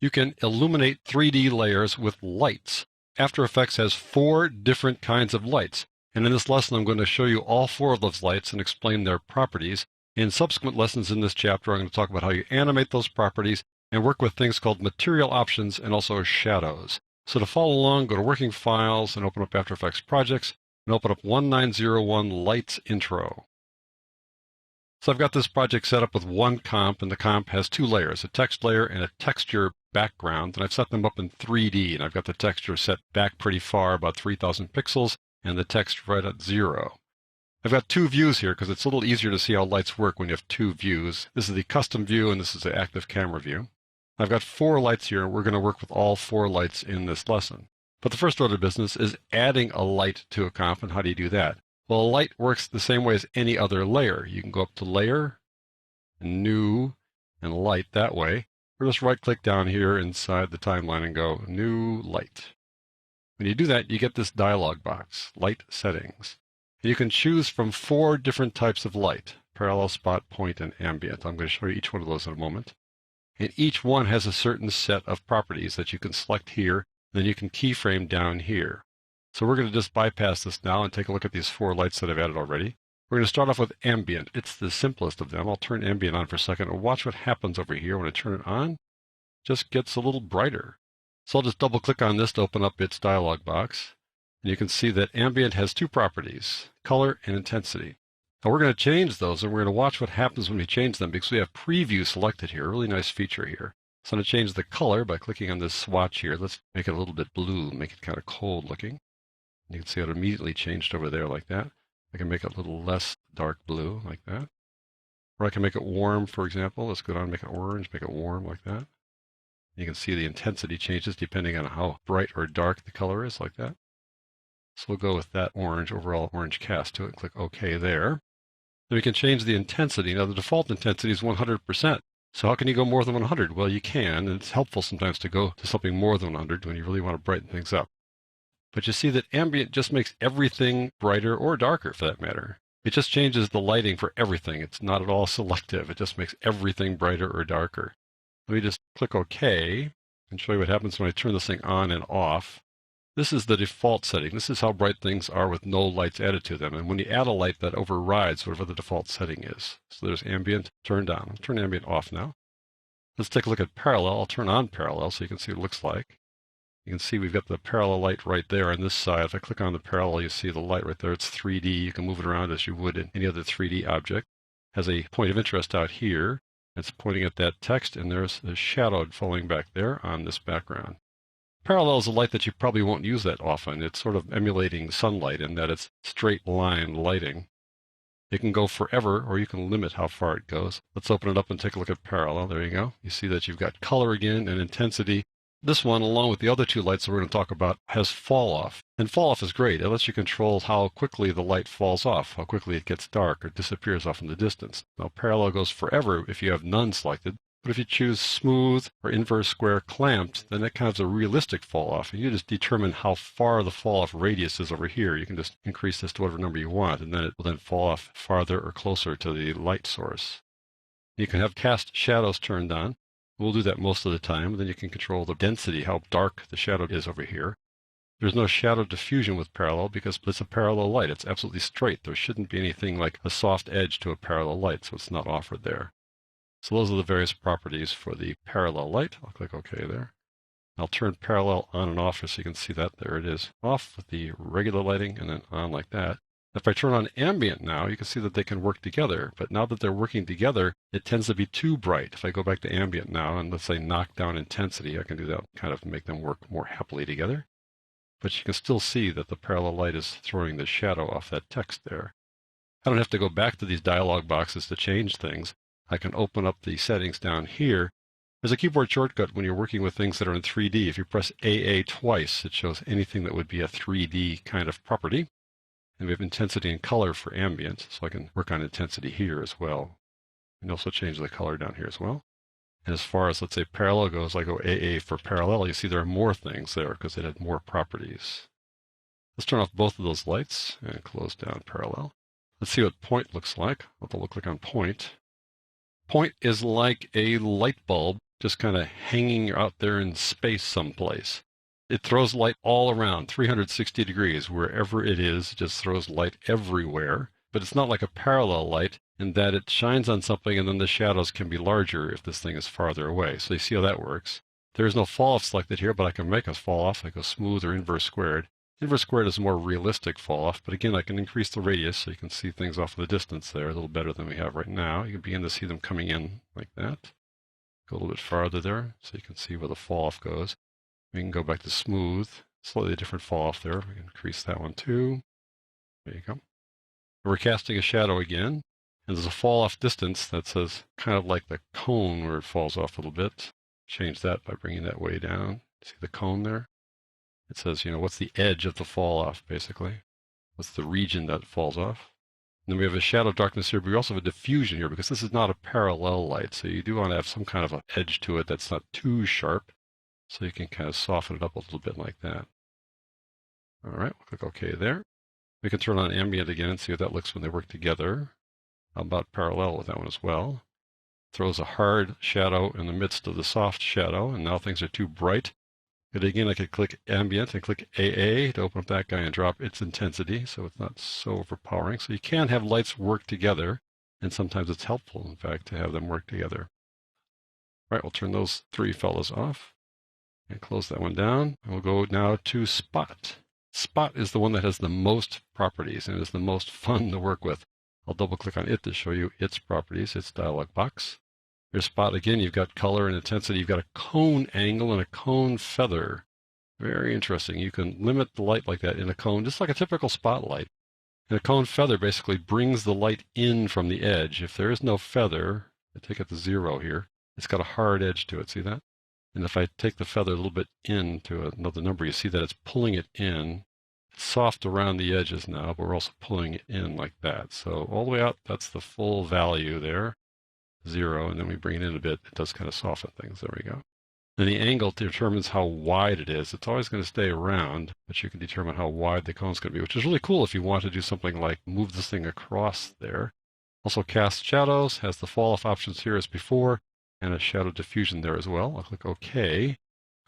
You can illuminate 3D layers with lights. After Effects has 4 different kinds of lights, and in this lesson I'm going to show you all 4 of those lights and explain their properties. In subsequent lessons in this chapter, I'm going to talk about how you animate those properties and work with things called material options and also shadows. So to follow along, go to Working Files and open up After Effects Projects and open up 1901 Lights Intro. So I've got this project set up with one comp, and the comp has 2 layers, a text layer and a texture background, and I've set them up in 3D, and I've got the texture set back pretty far, about 3,000 pixels, and the text right at 0. I've got 2 views here because it's a little easier to see how lights work when you have 2 views. This is the custom view, and this is the active camera view. I've got 4 lights here, and we're going to work with all 4 lights in this lesson. But the first order of business is adding a light to a comp, and how do you do that? Well, a light works the same way as any other layer. You can go up to Layer, New, and Light that way, or just right-click down here inside the timeline and go New Light. When you do that, you get this dialog box, Light Settings. And you can choose from 4 different types of light, parallel, spot, point, and ambient. I'm going to show you each one of those in a moment. And each one has a certain set of properties that you can select here, then you can keyframe down here. So we're going to just bypass this now and take a look at these 4 lights that I've added already. We're going to start off with ambient. It's the simplest of them. I'll turn ambient on for a second and watch what happens over here when I turn it on. It just gets a little brighter. So I'll just double click on this to open up its dialog box. And you can see that ambient has 2 properties, color and intensity. Now we're going to change those, and we're going to watch what happens when we change them because we have preview selected here. Really nice feature here. So I'm going to change the color by clicking on this swatch here. Let's make it a little bit blue, make it kind of cold looking. You can see it immediately changed over there like that. I can make it a little less dark blue like that. Or I can make it warm, for example. Let's go down and make it orange, make it warm like that. You can see the intensity changes depending on how bright or dark the color is like that. So we'll go with that orange, overall orange cast to it, and click OK there. Then we can change the intensity. Now the default intensity is 100%. So how can you go more than 100? Well, you can, and it's helpful sometimes to go to something more than 100 when you really want to brighten things up. But you see that ambient just makes everything brighter or darker for that matter. It just changes the lighting for everything. It's not at all selective. It just makes everything brighter or darker. Let me just click OK and show you what happens when I turn this thing on and off. This is the default setting. This is how bright things are with no lights added to them. And when you add a light, that overrides whatever the default setting is. So there's ambient turned on. I'll turn ambient off now. Let's take a look at parallel. I'll turn on parallel so you can see what it looks like. You can see we've got the parallel light right there on this side. If I click on the parallel, you see the light right there. It's 3D. You can move it around as you would in any other 3D object. It has a point of interest out here. It's pointing at that text, and there's a shadow falling back there on this background. Parallel is a light that you probably won't use that often. It's sort of emulating sunlight in that it's straight line lighting. It can go forever, or you can limit how far it goes. Let's open it up and take a look at parallel. There you go. You see that you've got color again and intensity. This one, along with the other 2 lights that we're going to talk about, has fall off. And fall off is great. It lets you control how quickly the light falls off, how quickly it gets dark or disappears off in the distance. Now, parallel goes forever if you have none selected. But if you choose smooth or inverse square clamped, then that kind of is a realistic fall off. And you just determine how far the fall off radius is over here. You can just increase this to whatever number you want, and then it will then fall off farther or closer to the light source. You can have cast shadows turned on. We'll do that most of the time. Then you can control the density, how dark the shadow is over here. There's no shadow diffusion with parallel because it's a parallel light. It's absolutely straight. There shouldn't be anything like a soft edge to a parallel light, so it's not offered there. So those are the various properties for the parallel light. I'll click OK there. I'll turn parallel on and off so you can see that. There it is. Off with the regular lighting and then on like that. If I turn on ambient now, you can see that they can work together. But now that they're working together, it tends to be too bright. If I go back to ambient now and let's say knock down intensity, I can do that, kind of make them work more happily together. But you can still see that the parallel light is throwing the shadow off that text there. I don't have to go back to these dialog boxes to change things. I can open up the settings down here. There's a keyboard shortcut when you're working with things that are in 3D. If you press AA twice, it shows anything that would be a 3D kind of property. And we have intensity and color for ambient, so I can work on intensity here as well. And also change the color down here as well. And as far as, let's say, parallel goes, I go AA for parallel. You see there are more things there because it had more properties. Let's turn off both of those lights and close down parallel. Let's see what point looks like, what they'll look like on point. Point is like a light bulb just kind of hanging out there in space someplace. It throws light all around, 360 degrees. Wherever it is, it just throws light everywhere. But it's not like a parallel light in that it shines on something and then the shadows can be larger if this thing is farther away. So you see how that works. There is no fall off selected here, but I can make a fall off. I go smooth or inverse squared. Inverse squared is a more realistic fall off, but again, I can increase the radius so you can see things off in the distance there a little better than we have right now. You can begin to see them coming in like that. Go a little bit farther there so you can see where the fall off goes. We can go back to smooth, slightly different fall off there. We can increase that one too. There you go. We're casting a shadow again, and there's a fall off distance that says kind of like the cone where it falls off a little bit. Change that by bringing that way down. See the cone there? It says, what's the edge of the fall off, basically? What's the region that it falls off? And then we have a shadow darkness here, but we also have a diffusion here because this is not a parallel light. So you do want to have some kind of an edge to it that's not too sharp. So you can kind of soften it up a little bit like that. All right, we'll click OK there. We can turn on ambient again and see what that looks when they work together. How about parallel with that one as well? Throws a hard shadow in the midst of the soft shadow, and now things are too bright. But again, I could click ambient and click AA to open up that guy and drop its intensity so it's not so overpowering. So you can have lights work together, and sometimes it's helpful, in fact, to have them work together. All right, we'll turn those three fellows off and close that one down. And we'll go now to Spot. Spot is the one that has the most properties and is the most fun to work with. I'll double click on it to show you its properties, its dialog box. Here's Spot again. You've got color and intensity. You've got a cone angle and a cone feather. Very interesting. You can limit the light like that in a cone, just like a typical spotlight. And a cone feather basically brings the light in from the edge. If there is no feather, I take it to 0 here. It's got a hard edge to it. See that? And if I take the feather a little bit in to another number, you see that it's pulling it in. It's soft around the edges now, but we're also pulling it in like that. So all the way out, that's the full value there. 0, and then we bring it in a bit. It does kind of soften things. There we go. And the angle determines how wide it is. It's always going to stay around, but you can determine how wide the cone's going to be, which is really cool if you want to do something like move this thing across there. Also cast shadows, has the fall off options here as before, and a shadow diffusion there as well. I'll click OK.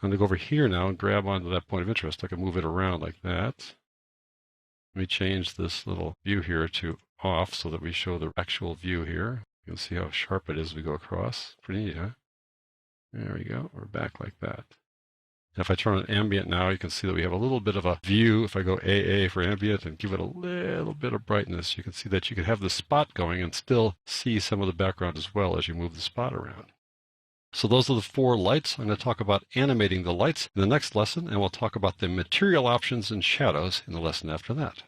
I'm going to go over here now and grab onto that point of interest. I can move it around like that. Let me change this little view here to off so that we show the actual view here. You can see how sharp it is as we go across. Pretty neat, huh? There we go. We're back like that. And if I turn on ambient now, you can see that we have a little bit of a view. If I go AA for ambient and give it a little bit of brightness, you can see that you could have the spot going and still see some of the background as well as you move the spot around. So those are the 4 lights. I'm going to talk about animating the lights in the next lesson, and we'll talk about the material options and shadows in the lesson after that.